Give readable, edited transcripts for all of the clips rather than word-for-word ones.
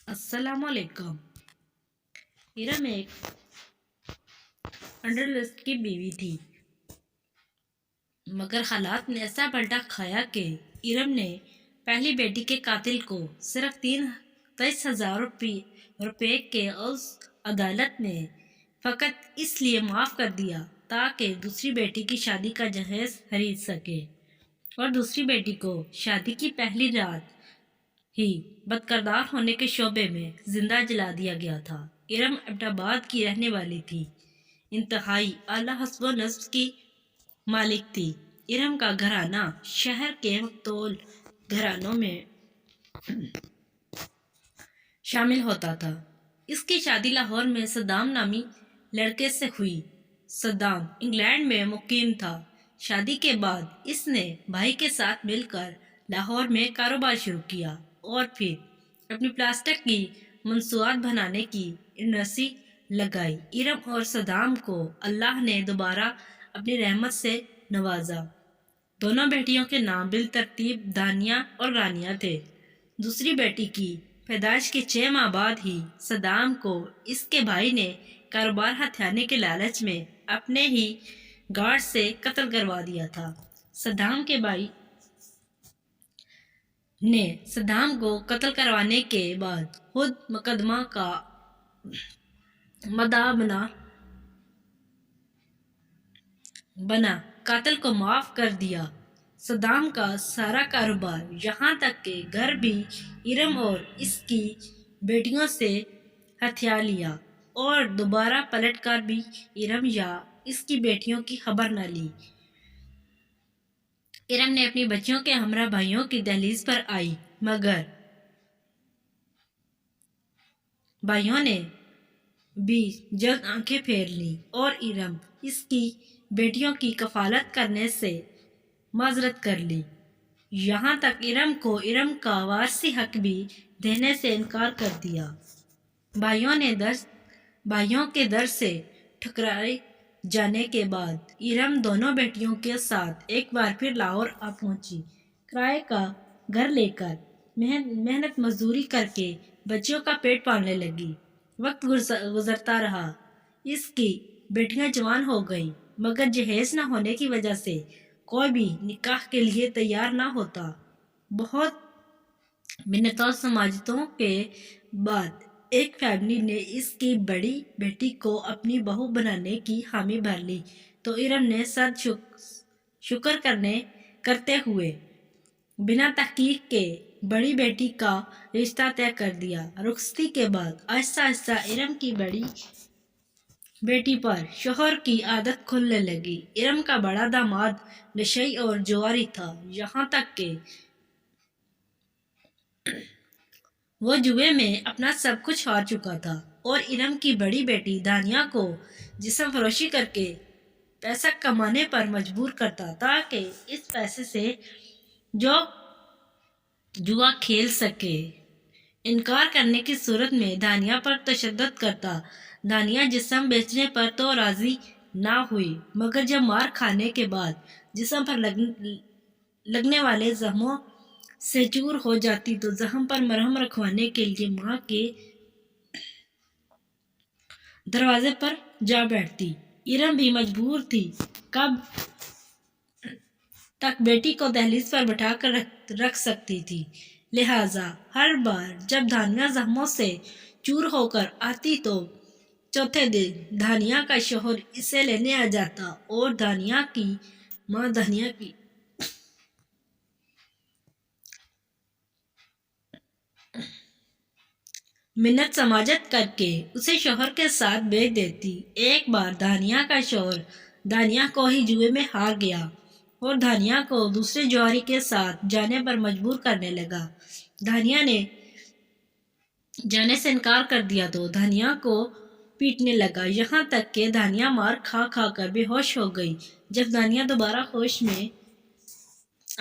अस्सलाम वालेकुम। इरम एक अंडरलिस्ट की बीवी थी, मगर हालात ने ऐसा पलटा खाया कि इरम ने पहली बेटी के कातिल को सिर्फ 23,000 रुपये के उस अदालत में फ़कत इसलिए माफ़ कर दिया ताकि दूसरी बेटी की शादी का जहेज खरीद सके। और दूसरी बेटी को शादी की पहली रात ही बदकिरदार होने के शोबे में जिंदा जला दिया गया था। इरम अब्दाबाद की रहने वाली थी, इंतहाई आला हस्ब नस्ब की मालिक थी। इरम का घराना शहर के मकतूल घरानों में शामिल होता था। इसकी शादी लाहौर में सद्दाम नामी लड़के से हुई। सद्दाम इंग्लैंड में मुकीम था। शादी के बाद इसने भाई के साथ मिलकर लाहौर में कारोबार शुरू किया और फिर अपनी प्लास्टिक की मंसूआत बनाने की इंडस्ट्री लगाई। इरम और सद्दाम को अल्लाह ने दोबारा अपनी रहमत से नवाजा। दोनों बेटियों के नाम बिलतरतीब दानिया और रानिया थे। दूसरी बेटी की पैदाइश के 6 माह बाद ही सद्दाम को इसके भाई ने कारोबार हथियाने के लालच में अपने ही गार्ड से कत्ल करवा दिया था। सद्दाम के भाई ने सद्दाम को कत्ल करवाने के बाद खुद मुकदमा का मद्दा बना कातिल को माफ कर दिया। सद्दाम का सारा कारोबार यहाँ तक के घर भी इरम और इसकी बेटियों से हथिया लिया और दोबारा पलट कर भी इरम या इसकी बेटियों की खबर न ली। इरम ने अपनी बच्चियों के हमरा भाइयों की दहलीज पर आई, मगर भाइयों ने भी जल्द आंखें फेर ली और इरम इसकी बेटियों की कफालत करने से माजरत कर ली। यहाँ तक इरम को इरम का वारसी हक भी देने से इनकार कर दिया। भाइयों के दर से ठुकराए जाने के बाद इरम दोनों बेटियों के साथ एक बार फिर लाहौर आ पहुंची। किराए का घर लेकर मेहनत मजदूरी करके बच्चियों का पेट पालने लगी। वक्त गुजरता रहा। इसकी बेटियां जवान हो गई, मगर जहेज न होने की वजह से कोई भी निकाह के लिए तैयार ना होता। बहुत मिन्नतों समाजतों के बाद एक फैमिली ने इसकी बड़ी बेटी को अपनी बहू बनाने की हामी भर ली, तो इरम ने सर शुक्र करते हुए बिना तहकीक के बड़ी बेटी का रिश्ता तय कर दिया। रुखसती के बाद आहिस्ता आहिस्ता इरम की बड़ी बेटी पर शोहर की आदत खुलने लगी। इरम का बड़ा दामाद नशई और जुआरी था, यहाँ तक कि वो जुए में अपना सब कुछ हार चुका था और इरम की बड़ी बेटी दानिया को जिस्म फरोशी करके पैसा कमाने पर मजबूर करता ताकि इस पैसे से जो जुआ खेल सके। इनकार करने की सूरत में दानिया पर तशद्दुद करता। दानिया जिस्म बेचने पर तो राजी ना हुई, मगर जब मार खाने के बाद जिस्म पर लगने वाले जख्मों से चूर हो जाती तो जख्म पर मरहम रखवाने के लिए माँ के दरवाजे पर जा बैठती। इरम भी मजबूर थी, कब तक बेटी को दहलीज पर बैठाकर रख सकती थी। लिहाजा हर बार जब धानिया जख्मों से चूर होकर आती तो चौथे दिन धानिया का शोहर इसे लेने आ जाता और धानिया की माँ धानिया की मिन्नत समाजत करके उसे शोहर के साथ भेज देती। एक बार धानिया का शोहर धानिया को ही जुए में हार गया और धानिया को दूसरे जुआरी के साथ जाने पर मजबूर करने लगा। धानिया ने जाने से इनकार कर दिया तो धानिया को पीटने लगा, यहाँ तक कि धानिया मार खा खा कर बेहोश हो गई। जब धानिया दोबारा होश में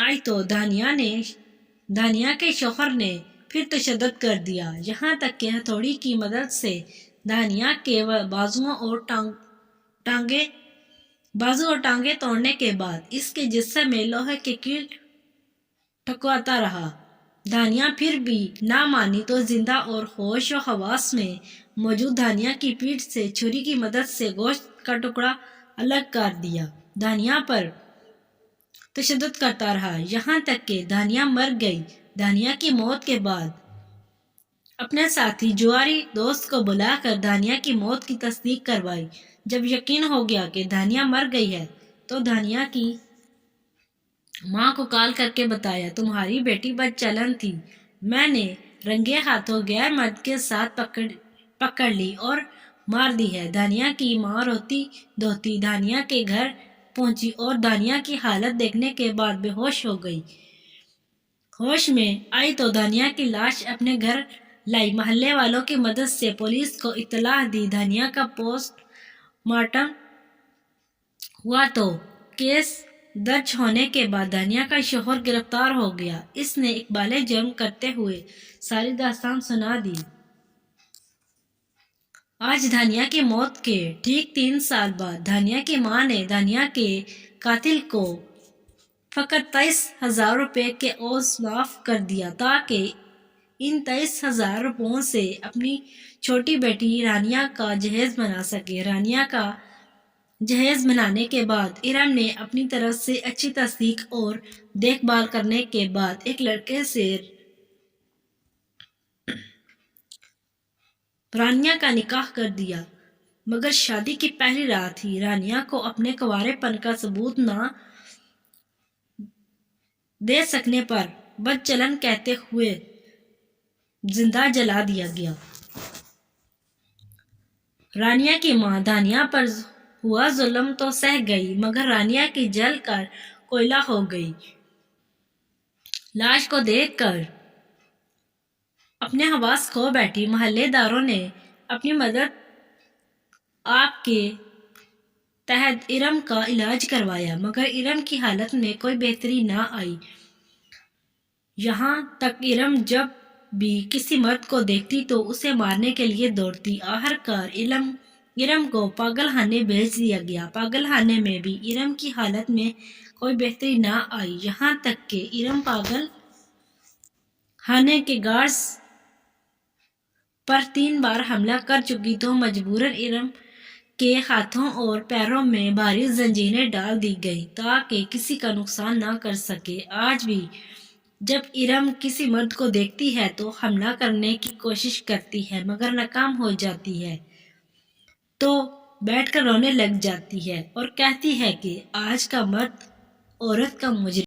आई तो धानिया के शौहर ने फिर तशद्दुद कर दिया, यहाँ तक कि हथौड़ी की मदद से धानिया के बाजुओं और बाजू और टांगे तोड़ने के बाद इसके जिस्म में लोहे के कील ठुकवाता रहा। دانیہ پھر بھی نہ مانی تو زندہ اور ہوش و حواس میں موجود دانیہ کی پیٹھ سے چھری کی مدد سے گوشت کا ٹکڑا الگ کر دیا۔ دانیہ پر تشدد کرتا رہا یہاں تک کہ دانیہ مر گئی۔ دانیہ کی موت کے بعد اپنے ساتھی جواری دوست کو بلا کر دانیہ کی موت کی تصدیق کروائی۔ جب یقین ہو گیا کہ دانیہ مر گئی ہے تو دانیہ کی ماں کو کال کر کے بتایا، تمہاری بیٹی بد چلن تھی، میں نے رنگے ہاتھوں غیر مرد کے ساتھ پکڑ لی اور مار دی ہے۔ دانیہ کی ماں روتی دھوتی دانیہ کے گھر پہنچی اور دانیہ کی حالت دیکھنے کے بعد بے ہوش ہو گئی۔ ہوش میں آئی تو دانیہ کی لاش اپنے گھر لائی۔ محلے والوں کی مدد سے پولیس کو اطلاع دی۔ دانیہ کا پوسٹ مارٹم ہوا تو کیس درج ہونے کے بعد دانیہ کا شوہر گرفتار ہو گیا۔ اس نے اقبال جرم کرتے ہوئے ساری داستان سنا دی۔ آج دانیہ کی موت کے ٹھیک 3 سال بعد دانیہ کی ماں نے دانیہ کے قاتل کو فقط 23,000 روپے کے عوض معاف کر دیا تاکہ ان 23,000 روپوں سے اپنی چھوٹی بیٹی رانیہ کا جہیز بنا سکے۔ رانیہ کا جہیز بنانے کے بعد ارم نے اپنی طرف سے اچھی تصدیق اور دیکھ بھال کرنے کے بعد ایک لڑکے سے رانیہ کا نکاح کر دیا، مگر شادی کی پہلی رات ہی رانیہ کو اپنے کنوارے پن کا ثبوت نہ دے سکنے پر بد چلن کہتے ہوئے زندہ جلا دیا گیا۔ رانیہ کی ماں دانیہ پر ہوا ظلم تو سہ گئی مگر رانیہ کی جل کر کوئلہ ہو گئی۔ لاش کو دیکھ کر اپنے حواس کھو بیٹھی۔ محلے داروں نے اپنی مدد آپ کے تحت ارم کا علاج کروایا مگر ارم کی حالت میں کوئی بہتری نہ آئی۔ یہاں تک ارم جب بھی کسی مرد کو دیکھتی تو اسے مارنے کے لیے دوڑتی۔ آخرکار ارم کو پاگل خانے بھیج دیا گیا۔ پاگل خانے میں بھی ارم کی حالت میں کوئی بہتری نہ آئی یہاں تک کہ ارم پاگل خانے کے گارڈز پر 3 بار حملہ کر چکی تو مجبوراً ارم کے ہاتھوں اور پیروں میں بھاری زنجیریں ڈال دی گئیں تاکہ کسی کا نقصان نہ کر سکے۔ آج بھی جب ارم کسی مرد کو دیکھتی ہے تو حملہ کرنے کی کوشش کرتی ہے مگر ناکام ہو جاتی ہے تو بیٹھ کر رونے لگ جاتی ہے اور کہتی ہے کہ آج کا مرد عورت کا مجرم